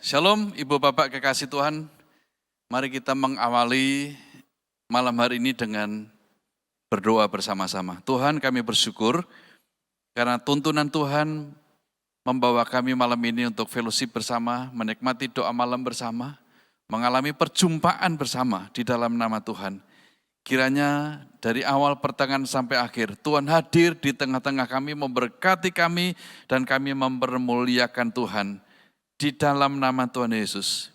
Shalom Ibu Bapak kekasih Tuhan, mari kita mengawali malam hari ini dengan berdoa bersama-sama. Tuhan, kami bersyukur karena tuntunan Tuhan membawa kami malam ini untuk fellowship bersama, menikmati doa malam bersama, mengalami perjumpaan bersama di dalam nama Tuhan. Kiranya dari awal pertengahan sampai akhir, Tuhan hadir di tengah-tengah kami, memberkati kami, dan kami mempermuliakan Tuhan. Di dalam nama Tuhan Yesus,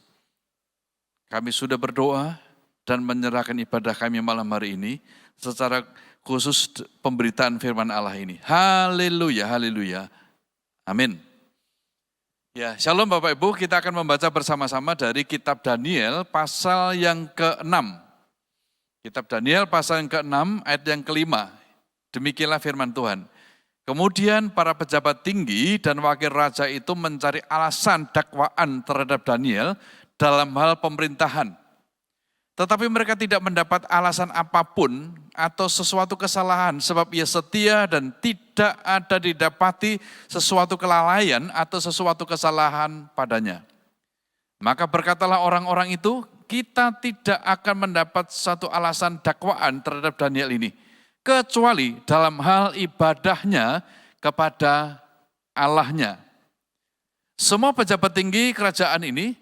kami sudah berdoa dan menyerahkan ibadah kami malam hari ini, secara khusus pemberitaan firman Allah ini. Haleluya, haleluya, amin. Ya, shalom Bapak Ibu, kita akan membaca bersama-sama dari kitab Daniel pasal yang ke-6. Kitab Daniel pasal yang ke-6 ayat yang ke-5, demikianlah firman Tuhan. Kemudian para pejabat tinggi dan wakil raja itu mencari alasan dakwaan terhadap Daniel dalam hal pemerintahan. Tetapi mereka tidak mendapat alasan apapun atau sesuatu kesalahan sebab ia setia dan tidak ada didapati sesuatu kelalaian atau sesuatu kesalahan padanya. Maka berkatalah orang-orang itu, kita tidak akan mendapat satu alasan dakwaan terhadap Daniel ini, kecuali dalam hal ibadahnya kepada Allahnya. Semua pejabat tinggi kerajaan ini,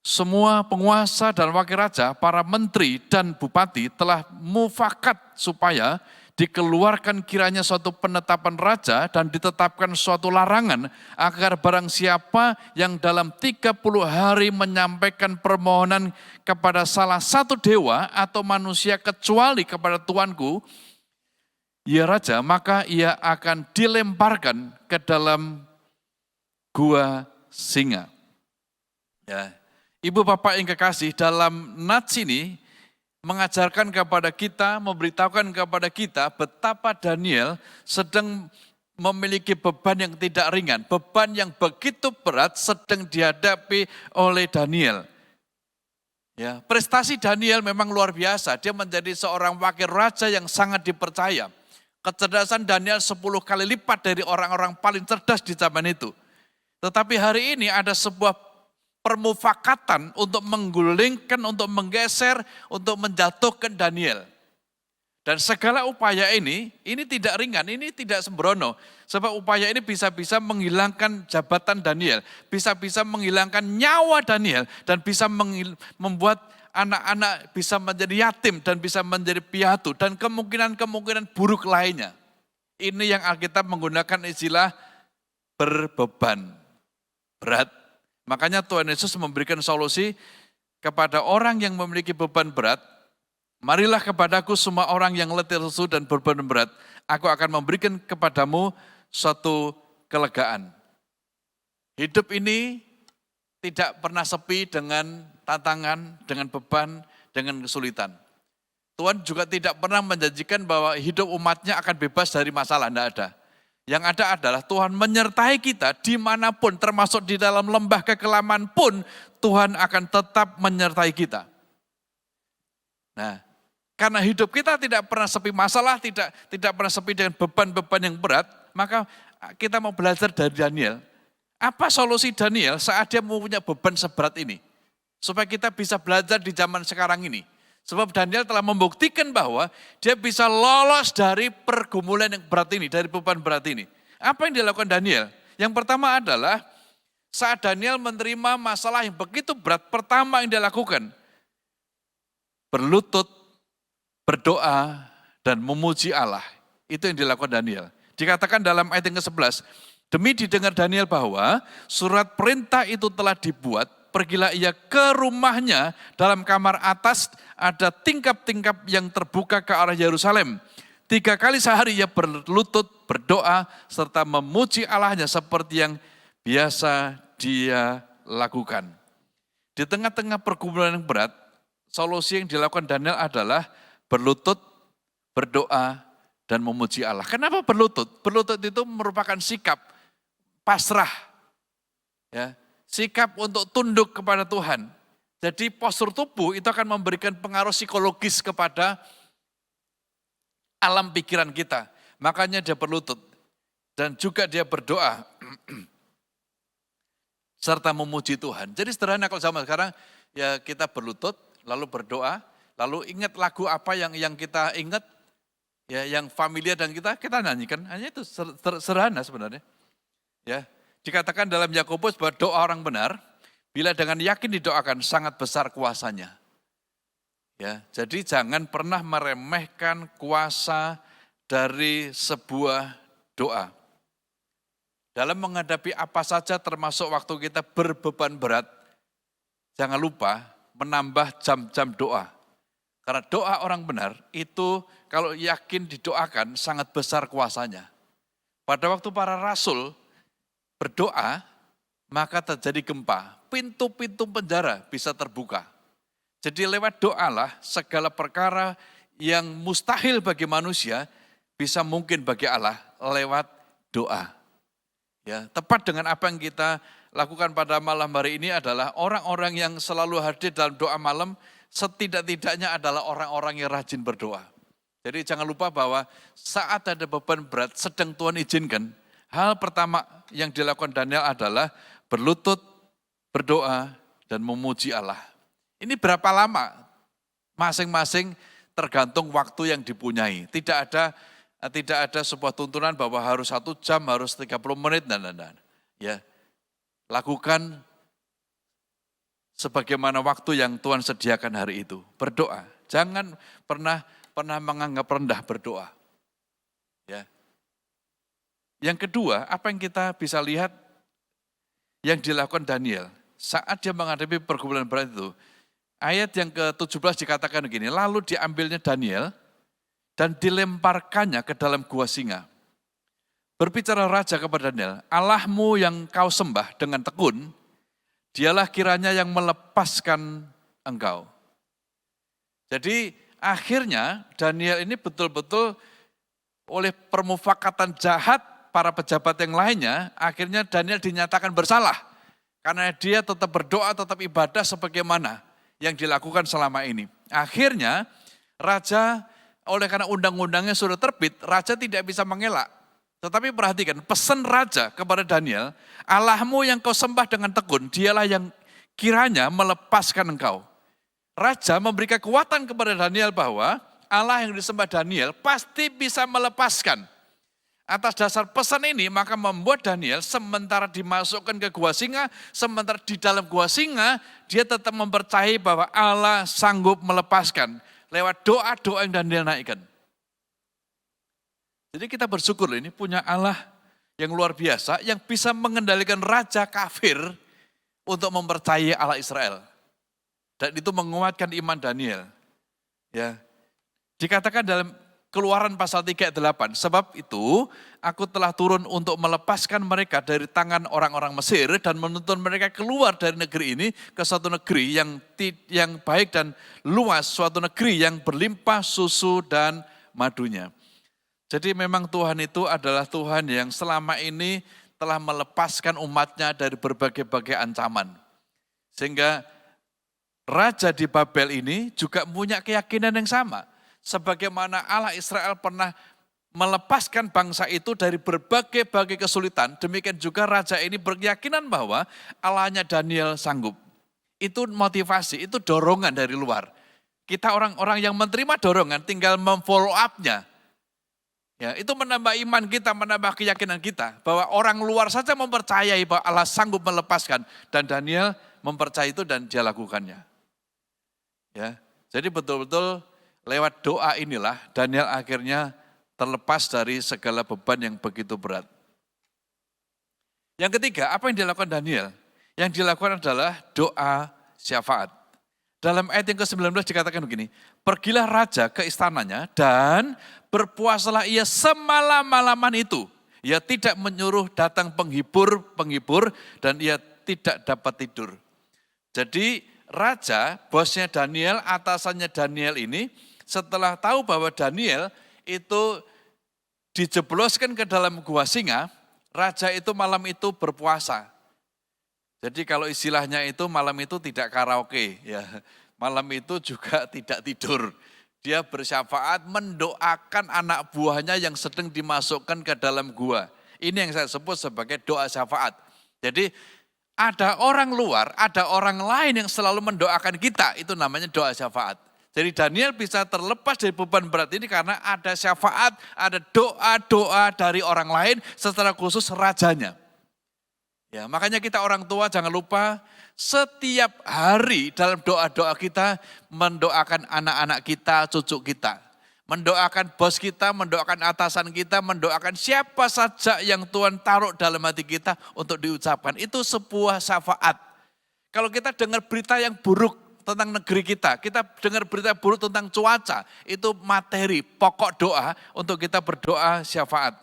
semua penguasa dan wakil raja, para menteri dan bupati telah mufakat supaya dikeluarkan kiranya suatu penetapan raja dan ditetapkan suatu larangan agar barang siapa yang dalam 30 hari menyampaikan permohonan kepada salah satu dewa atau manusia kecuali kepada Tuanku, ya raja, maka ia akan dilemparkan ke dalam gua singa. Ya. Ibu Bapak yang kekasih, dalam nats ini mengajarkan kepada kita, memberitahukan kepada kita betapa Daniel sedang memiliki beban yang tidak ringan, beban yang begitu berat sedang dihadapi oleh Daniel. Ya, prestasi Daniel memang luar biasa, dia menjadi seorang wakil raja yang sangat dipercaya. Kecerdasan Daniel 10 kali lipat dari orang-orang paling cerdas di zaman itu. Tetapi hari ini ada sebuah permufakatan untuk menggulingkan, untuk menggeser, untuk menjatuhkan Daniel. Dan segala upaya ini tidak ringan, ini tidak sembrono. Sebab upaya ini bisa-bisa menghilangkan jabatan Daniel, bisa-bisa menghilangkan nyawa Daniel, dan bisa membuat anak-anak bisa menjadi yatim dan bisa menjadi piatu, dan kemungkinan-kemungkinan buruk lainnya. Ini yang Alkitab menggunakan istilah berbeban, berat. Makanya Tuhan Yesus memberikan solusi kepada orang yang memiliki beban berat. Marilah kepadaku semua orang yang letih lesu dan berbeban berat. Aku akan memberikan kepadamu suatu kelegaan. Hidup ini tidak pernah sepi dengan tantangan, dengan beban, dengan kesulitan. Tuhan juga tidak pernah menjanjikan bahwa hidup umatnya akan bebas dari masalah, tidak ada. Yang ada adalah Tuhan menyertai kita dimanapun, termasuk di dalam lembah kekelaman pun, Tuhan akan tetap menyertai kita. Nah, karena hidup kita tidak pernah sepi masalah, tidak pernah sepi dengan beban-beban yang berat, maka kita mau belajar dari Daniel. Apa solusi Daniel saat dia mempunyai beban seberat ini? Supaya kita bisa belajar di zaman sekarang ini. Sebab Daniel telah membuktikan bahwa dia bisa lolos dari pergumulan yang berat ini, dari beban berat ini. Apa yang dilakukan Daniel? Yang pertama adalah saat Daniel menerima masalah yang begitu berat, pertama yang dia lakukan, berlutut, berdoa, dan memuji Allah. Itu yang dilakukan Daniel. Dikatakan dalam ayat yang ke-11, demi didengar Daniel bahwa surat perintah itu telah dibuat, pergilah ia ke rumahnya, dalam kamar atas ada tingkap-tingkap yang terbuka ke arah Yerusalem. 3 kali sehari ia berlutut, berdoa, serta memuji Allahnya seperti yang biasa dia lakukan. Di tengah-tengah pergumulan yang berat, solusi yang dilakukan Daniel adalah berlutut, berdoa, dan memuji Allah. Kenapa berlutut? Berlutut itu merupakan sikap pasrah, ya. Sikap untuk tunduk kepada Tuhan. Jadi postur tubuh itu akan memberikan pengaruh psikologis kepada alam pikiran kita. Makanya dia berlutut. Dan juga dia berdoa. serta memuji Tuhan. Jadi sederhana kalau zaman sekarang, ya kita berlutut, lalu berdoa, lalu ingat lagu apa yang kita ingat, ya yang familiar dan kita nyanyikan. Hanya itu sederhana sebenarnya. Ya, dikatakan dalam Yakobus bahwa doa orang benar, bila dengan yakin didoakan sangat besar kuasanya. Ya, jadi jangan pernah meremehkan kuasa dari sebuah doa. Dalam menghadapi apa saja termasuk waktu kita berbeban berat, jangan lupa menambah jam-jam doa. Karena doa orang benar itu kalau yakin didoakan sangat besar kuasanya. Pada waktu para rasul berdoa, maka terjadi gempa. Pintu-pintu penjara bisa terbuka. Jadi lewat doalah segala perkara yang mustahil bagi manusia bisa mungkin bagi Allah lewat doa. Ya, tepat dengan apa yang kita lakukan pada malam hari ini adalah orang-orang yang selalu hadir dalam doa malam setidak-tidaknya adalah orang-orang yang rajin berdoa. Jadi jangan lupa bahwa saat ada beban berat sedang Tuhan izinkan, hal pertama yang dilakukan Daniel adalah berlutut, berdoa, dan memuji Allah. Ini berapa lama? Masing-masing tergantung waktu yang dipunyai. Tidak ada sebuah tuntunan bahwa harus 1 jam, harus 30 menit, dan. Ya, lakukan sebagaimana waktu yang Tuhan sediakan hari itu. Berdoa, jangan pernah menganggap rendah berdoa. Ya. Yang kedua, apa yang kita bisa lihat yang dilakukan Daniel saat dia menghadapi pergumulan berat itu. Ayat yang ke-17 dikatakan begini, lalu diambilnya Daniel dan dilemparkannya ke dalam gua singa. Berbicara raja kepada Daniel, Allahmu yang kau sembah dengan tekun, dialah kiranya yang melepaskan engkau. Jadi akhirnya Daniel ini betul-betul oleh permufakatan jahat para pejabat yang lainnya, akhirnya Daniel dinyatakan bersalah. Karena dia tetap berdoa, tetap ibadah sebagaimana yang dilakukan selama ini. Akhirnya raja, oleh karena undang-undangnya sudah terbit, raja tidak bisa mengelak. Tetapi perhatikan, pesan raja kepada Daniel, Allahmu yang kau sembah dengan tekun, dialah yang kiranya melepaskan engkau. Raja memberi kekuatan kepada Daniel bahwa Allah yang disembah Daniel pasti bisa melepaskan. Atas dasar pesan ini, maka membuat Daniel sementara dimasukkan ke gua singa, sementara di dalam gua singa, dia tetap mempercayai bahwa Allah sanggup melepaskan. Lewat doa-doa yang Daniel naikkan. Jadi kita bersyukur ini punya Allah yang luar biasa, yang bisa mengendalikan raja kafir untuk mempercayai Allah Israel. Dan itu menguatkan iman Daniel. Ya. Dikatakan dalam Keluaran pasal 3 ayat 8, sebab itu aku telah turun untuk melepaskan mereka dari tangan orang-orang Mesir dan menuntun mereka keluar dari negeri ini ke suatu negeri yang baik dan luas, suatu negeri yang berlimpah susu dan madunya. Jadi memang Tuhan itu adalah Tuhan yang selama ini telah melepaskan umatnya dari berbagai-bagai ancaman. Sehingga raja di Babel ini juga punya keyakinan yang sama. Sebagaimana Allah Israel pernah melepaskan bangsa itu dari berbagai-bagai kesulitan, demikian juga raja ini berkeyakinan bahwa Allahnya Daniel sanggup. Itu motivasi, itu dorongan dari luar. Kita orang-orang yang menerima dorongan tinggal memfollow up-nya. Ya, itu menambah iman kita, menambah keyakinan kita bahwa orang luar saja mempercayai bahwa Allah sanggup melepaskan, dan Daniel mempercayai itu dan dia lakukannya. Ya, jadi betul-betul lewat doa inilah Daniel akhirnya terlepas dari segala beban yang begitu berat. Yang ketiga, apa yang dilakukan Daniel? Yang dilakukan adalah doa syafaat. Dalam ayat yang ke-19 dikatakan begini, pergilah raja ke istananya dan berpuasalah ia semalam-malaman itu. Ia tidak menyuruh datang penghibur dan ia tidak dapat tidur. Jadi raja, bosnya Daniel, atasannya Daniel ini, setelah tahu bahwa Daniel itu dijebloskan ke dalam gua singa, raja itu malam itu berpuasa. Jadi kalau istilahnya itu malam itu tidak karaoke, ya, malam itu juga tidak tidur. Dia bersyafaat mendoakan anak buahnya yang sedang dimasukkan ke dalam gua. Ini yang saya sebut sebagai doa syafaat. Jadi ada orang luar, ada orang lain yang selalu mendoakan kita, itu namanya doa syafaat. Jadi Daniel bisa terlepas dari beban berat ini karena ada syafaat, ada doa-doa dari orang lain secara khusus rajanya. Ya, makanya kita orang tua jangan lupa setiap hari dalam doa-doa kita mendoakan anak-anak kita, cucu kita. Mendoakan bos kita, mendoakan atasan kita, mendoakan siapa saja yang Tuhan taruh dalam hati kita untuk diucapkan. Itu sebuah syafaat. Kalau kita dengar berita yang buruk tentang negeri kita dengar berita buruk tentang cuaca, itu materi, pokok doa untuk kita berdoa syafaat.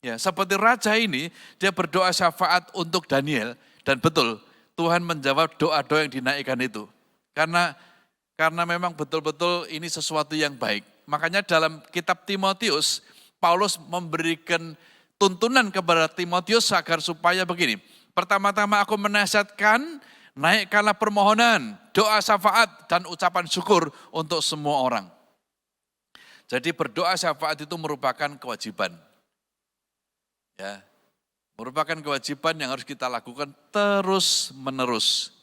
Ya, seperti raja ini, dia berdoa syafaat untuk Daniel, dan betul, Tuhan menjawab doa-doa yang dinaikkan itu. Karena memang betul-betul ini sesuatu yang baik. Makanya dalam kitab Timotius, Paulus memberikan tuntunan kepada Timotius agar supaya begini. Pertama-tama aku menasihatkan, naikkanlah permohonan, doa syafaat, dan ucapan syukur untuk semua orang. Jadi berdoa syafaat itu merupakan kewajiban. Ya, merupakan kewajiban yang harus kita lakukan terus menerus.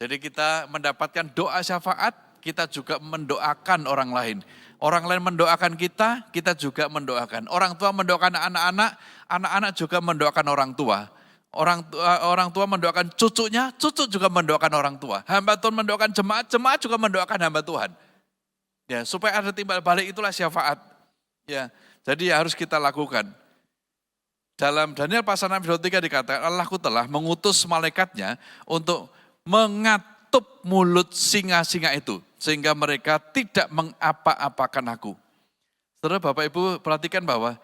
Jadi kita mendapatkan doa syafaat, kita juga mendoakan orang lain. Orang lain mendoakan kita juga mendoakan. Orang tua mendoakan anak-anak, anak-anak juga mendoakan orang tua. Orang tua mendoakan cucunya, cucu juga mendoakan orang tua. Hamba Tuhan mendoakan jemaat, jemaat juga mendoakan hamba Tuhan. Ya, supaya ada timbal balik, itulah syafaat. Ya, jadi harus kita lakukan. Dalam Daniel pasal 6 ayat 3 dikatakan, Allahku telah mengutus malaikatnya untuk mengatup mulut singa-singa itu, sehingga mereka tidak mengapa-apakan aku. Saudara Bapak Ibu perhatikan bahwa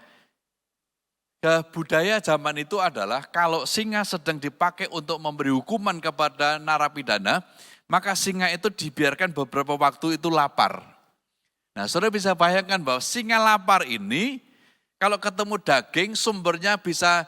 budaya zaman itu adalah kalau singa sedang dipakai untuk memberi hukuman kepada narapidana, maka singa itu dibiarkan beberapa waktu itu lapar. Nah, saudara bisa bayangkan bahwa singa lapar ini, kalau ketemu daging, sumbernya bisa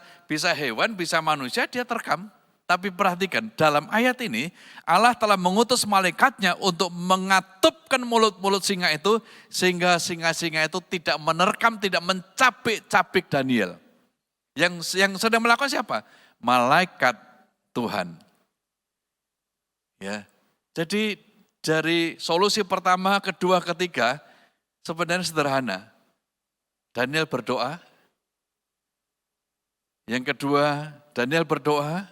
hewan, bisa manusia, dia terkam. Tapi perhatikan, dalam ayat ini, Allah telah mengutus malaikatnya untuk mengatupkan mulut-mulut singa itu, sehingga singa-singa itu tidak menerkam, tidak mencapik-capik Daniel. Yang sedang melakukan siapa? Malaikat Tuhan. Ya, jadi dari solusi pertama, kedua, ketiga, sebenarnya sederhana. Daniel berdoa. Yang kedua, Daniel berdoa.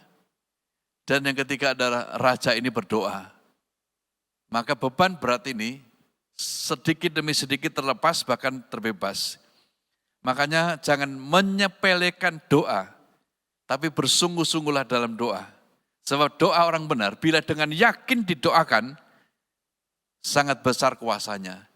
Dan yang ketiga adalah raja ini berdoa. Maka beban berat ini sedikit demi sedikit terlepas, bahkan terbebas. Makanya jangan menyepelekan doa, tapi bersungguh-sungguhlah dalam doa. Sebab doa orang benar, bila dengan yakin didoakan, sangat besar kuasanya.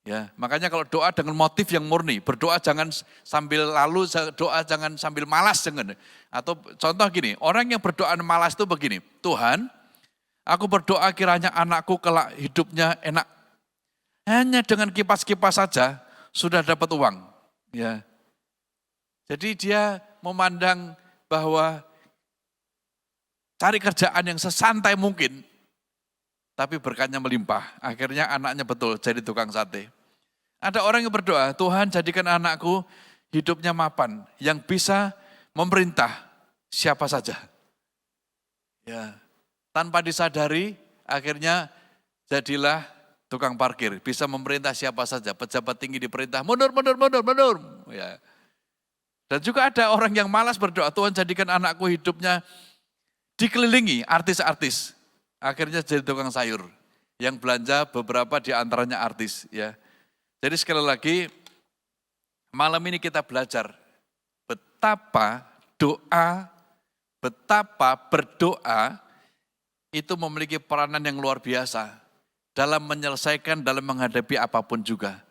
Ya, makanya kalau doa dengan motif yang murni, berdoa jangan sambil lalu, doa jangan sambil malas, jangan. Atau contoh gini, orang yang berdoa malas itu begini, Tuhan, aku berdoa kiranya anakku kelak hidupnya enak. Hanya dengan kipas-kipas saja sudah dapat uang. Ya, jadi dia memandang bahwa cari kerjaan yang sesantai mungkin, tapi berkatnya melimpah. Akhirnya anaknya betul jadi tukang sate. Ada orang yang berdoa, Tuhan jadikan anakku hidupnya mapan, yang bisa memerintah siapa saja. Ya, tanpa disadari, akhirnya jadilah tukang parkir, bisa memerintah siapa saja, pejabat tinggi diperintah, mundur. Ya. Dan juga ada orang yang malas berdoa, Tuhan jadikan anakku hidupnya dikelilingi artis-artis. Akhirnya jadi tukang sayur, yang belanja beberapa di antaranya artis. Ya. Jadi sekali lagi, malam ini kita belajar betapa berdoa itu memiliki peranan yang luar biasa dalam menyelesaikan, dalam menghadapi apapun juga.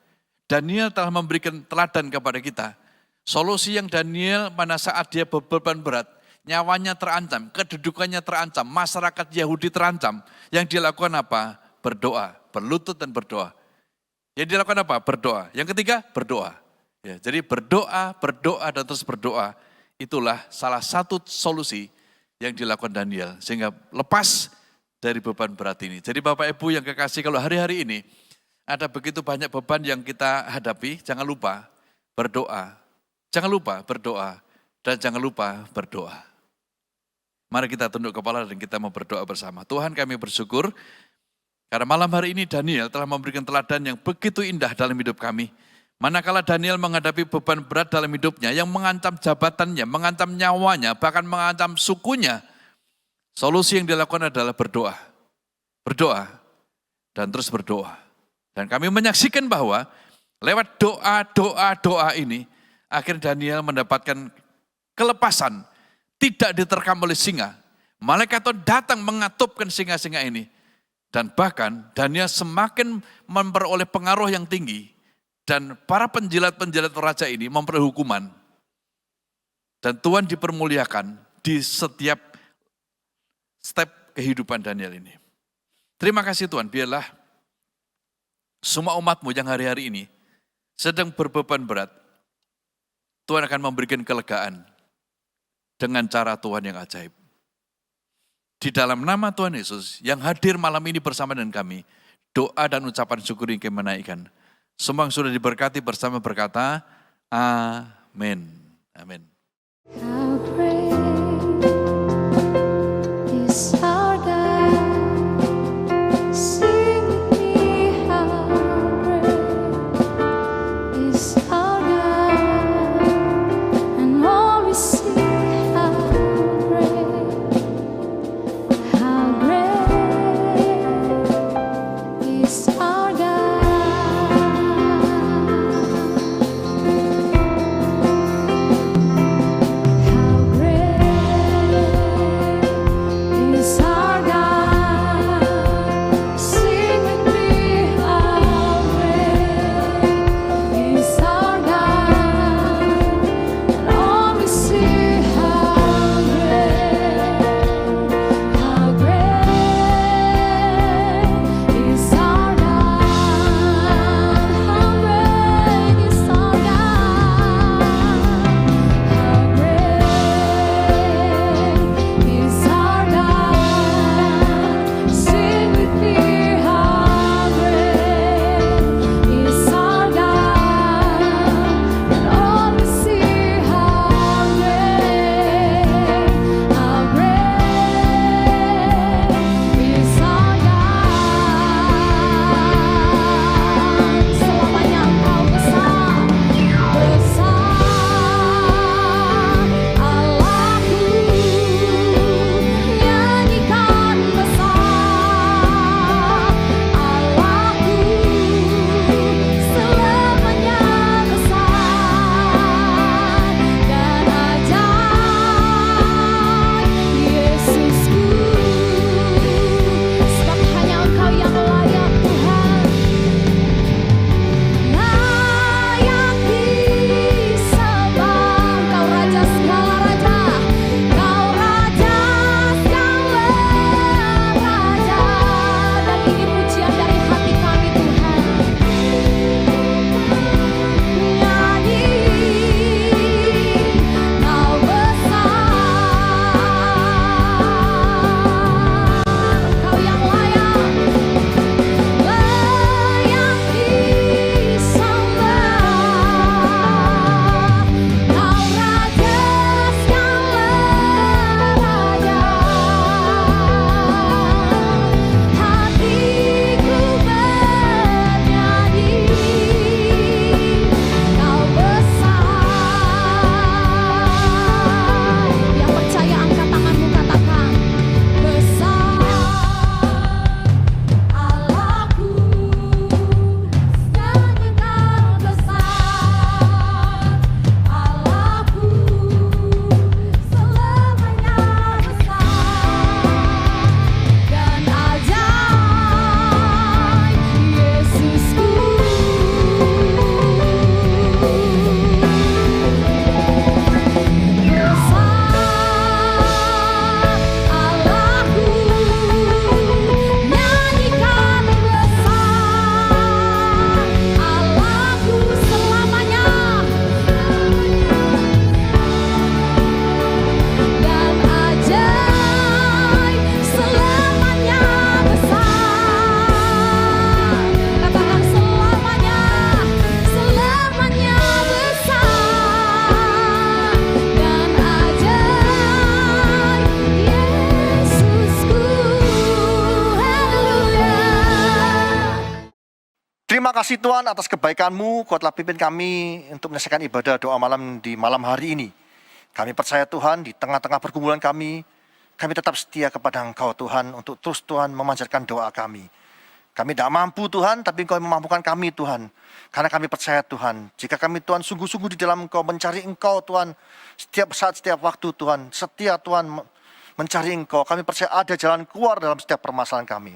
Daniel telah memberikan teladan kepada kita. Solusi yang Daniel pada saat dia beban berat, nyawanya terancam, kedudukannya terancam, masyarakat Yahudi terancam. Yang dia lakukan apa? Berdoa, berlutut dan berdoa. Yang dilakukan apa? Berdoa. Yang ketiga, berdoa. Ya, jadi berdoa dan terus berdoa. Itulah salah satu solusi yang dilakukan Daniel. Sehingga lepas dari beban berat ini. Jadi Bapak Ibu yang kekasih, kalau hari-hari ini ada begitu banyak beban yang kita hadapi, jangan lupa berdoa. Jangan lupa berdoa. Dan jangan lupa berdoa. Mari kita tunduk kepala dan kita mau berdoa bersama. Tuhan, kami bersyukur karena malam hari ini Daniel telah memberikan teladan yang begitu indah dalam hidup kami. Manakala Daniel menghadapi beban berat dalam hidupnya yang mengancam jabatannya, mengancam nyawanya, bahkan mengancam sukunya, solusi yang dilakukan adalah berdoa. Berdoa dan terus berdoa. Dan kami menyaksikan bahwa lewat doa ini, akhirnya Daniel mendapatkan kelepasan, tidak diterkam oleh singa. Malaikat Tuhan datang mengatupkan singa-singa ini. Dan bahkan Daniel semakin memperoleh pengaruh yang tinggi. Dan para penjilat-penjilat raja ini memperoleh hukuman. Dan Tuhan dipermuliakan di setiap step kehidupan Daniel ini. Terima kasih Tuhan, biarlah semua umat-Mu yang hari-hari ini sedang berbeban berat, Tuhan akan memberikan kelegaan dengan cara Tuhan yang ajaib. Di dalam nama Tuhan Yesus yang hadir malam ini bersama dengan kami, doa dan ucapan syukur yang kami menaikkan. Semua yang sudah diberkati bersama berkata, amin. Amin. How great is our God? Sing with me, how great is our God? And all we see, how great is our God? How great kasih Tuhan atas kebaikan-Mu, Kau telah pimpin kami untuk menyelesaikan ibadah doa malam di malam hari ini. Kami percaya Tuhan, di tengah-tengah pergumulan kami tetap setia kepada Engkau Tuhan, untuk terus Tuhan memanjatkan doa kami. Kami tidak mampu Tuhan, tapi Engkau yang memampukan kami Tuhan. Karena kami percaya Tuhan, jika kami Tuhan sungguh-sungguh di dalam Engkau, mencari Engkau Tuhan, setiap saat, setiap waktu Tuhan, setia Tuhan mencari Engkau, kami percaya ada jalan keluar dalam setiap permasalahan kami.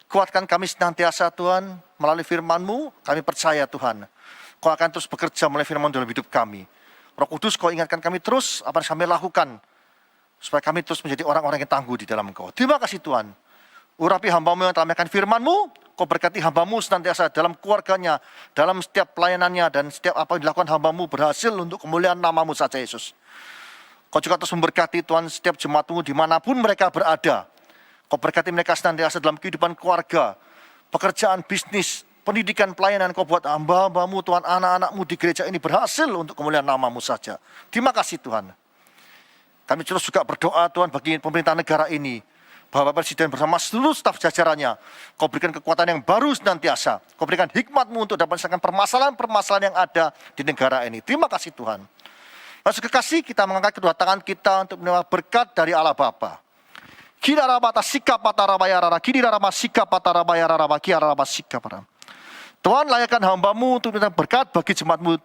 Kuatkan kami senantiasa Tuhan, melalui firman-Mu, kami percaya Tuhan, Kau akan terus bekerja melalui firman dalam hidup kami. Roh Kudus, Kau ingatkan kami terus apa yang kami lakukan, supaya kami terus menjadi orang-orang yang tangguh di dalam Engkau. Terima kasih Tuhan. Urapi hamba-Mu yang telah menyampaikan firman-Mu, Kau berkati hamba-Mu senantiasa dalam keluarganya, dalam setiap pelayanannya, dan setiap apa yang dilakukan hamba-Mu berhasil untuk kemuliaan nama-Mu saja Yesus. Kau juga terus memberkati Tuhan setiap jemaat-Mu dimanapun mereka berada. Kau berkati mereka senantiasa dalam kehidupan keluarga, pekerjaan, bisnis, pendidikan, pelayanan. Kau buat hamba-hamba-Mu Tuhan, anak-anak-Mu di gereja ini berhasil untuk kemuliaan nama-Mu saja. Terima kasih Tuhan. Kami terus juga berdoa Tuhan bagi pemerintah negara ini, Bapak Presiden bersama seluruh staf jajarannya, Kau berikan kekuatan yang baru senantiasa. Kau berikan hikmat-Mu untuk dapat menyelesaikan permasalahan-permasalahan yang ada di negara ini. Terima kasih Tuhan. Masuk kekasih, kita mengangkat kedua tangan kita untuk menerima berkat dari Allah Bapa. Tuhan, layakkan hamba-Mu untuk menerima berkat bagi jemaat-Mu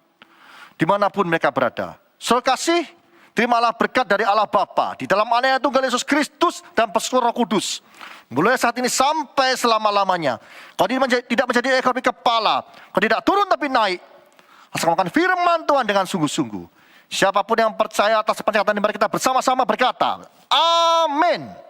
dimanapun mereka berada. Saudara kasih, terimalah berkat dari Allah Bapa di dalam anaknya Tunggal Yesus Kristus dan persekutuan Roh Kudus, mulai saat ini sampai selama-lamanya. Kau tidak menjadi ekor tapi kepala, Kau tidak turun tapi naik. Asal makan firman Tuhan dengan sungguh-sungguh. Siapapun yang percaya atas penyertaan, mari kita bersama-sama berkata, amin.